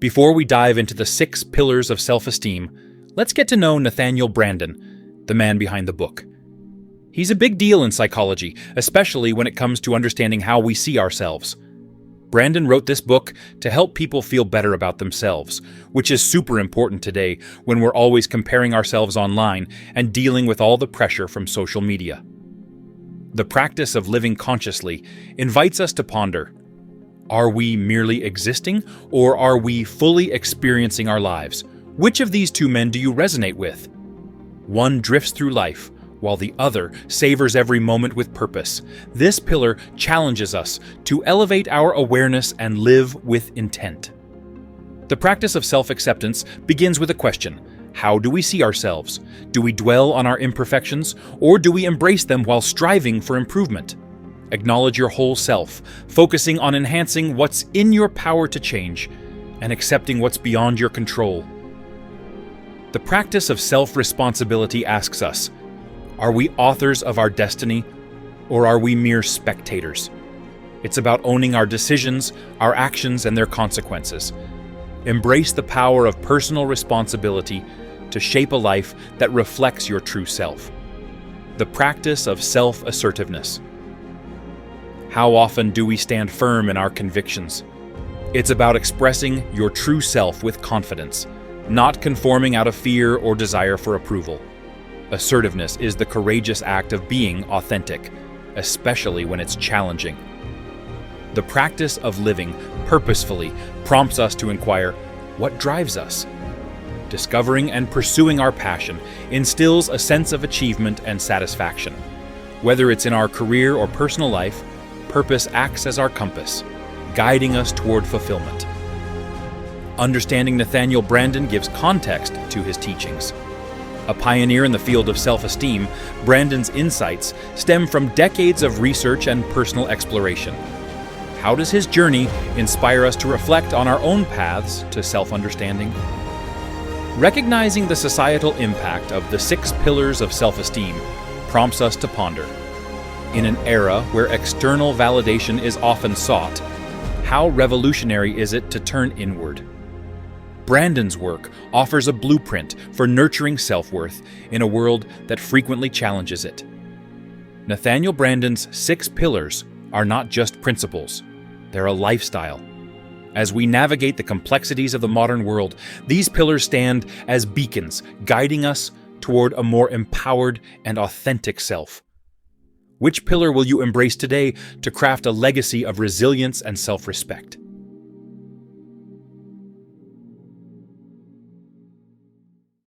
Before we dive into the 6 Pillars of Self-Esteem, let's get to know Nathaniel Branden, the man behind the book. He's a big deal in psychology, especially when it comes to understanding how we see ourselves. Branden wrote this book to help people feel better about themselves, which is super important today when we're always comparing ourselves online and dealing with all the pressure from social media. The practice of living consciously invites us to ponder: are we merely existing, or are we fully experiencing our lives? Which of these two men do you resonate with? One drifts through life, while the other savors every moment with purpose. This pillar challenges us to elevate our awareness and live with intent. The practice of self-acceptance begins with a question: how do we see ourselves? Do we dwell on our imperfections, or do we embrace them while striving for improvement? Acknowledge your whole self, focusing on enhancing what's in your power to change and accepting what's beyond your control. The practice of self-responsibility asks us: are we authors of our destiny, or are we mere spectators? It's about owning our decisions, our actions, and their consequences. Embrace the power of personal responsibility to shape a life that reflects your true self. The practice of self-assertiveness. How often do we stand firm in our convictions? It's about expressing your true self with confidence, not conforming out of fear or desire for approval. Assertiveness is the courageous act of being authentic, especially when it's challenging. The practice of living purposefully prompts us to inquire, what drives us? Discovering and pursuing our passion instills a sense of achievement and satisfaction. Whether it's in our career or personal life, purpose acts as our compass, guiding us toward fulfillment. Understanding Nathaniel Branden gives context to his teachings. A pioneer in the field of self-esteem, Branden's insights stem from decades of research and personal exploration. How does his journey inspire us to reflect on our own paths to self-understanding? Recognizing the societal impact of the 6 pillars of self-esteem prompts us to ponder. In an era where external validation is often sought, how revolutionary is it to turn inward? Branden's work offers a blueprint for nurturing self-worth in a world that frequently challenges it. Nathaniel Branden's 6 pillars are not just principles, they're a lifestyle. As we navigate the complexities of the modern world, these pillars stand as beacons, guiding us toward a more empowered and authentic self. Which pillar will you embrace today to craft a legacy of resilience and self-respect?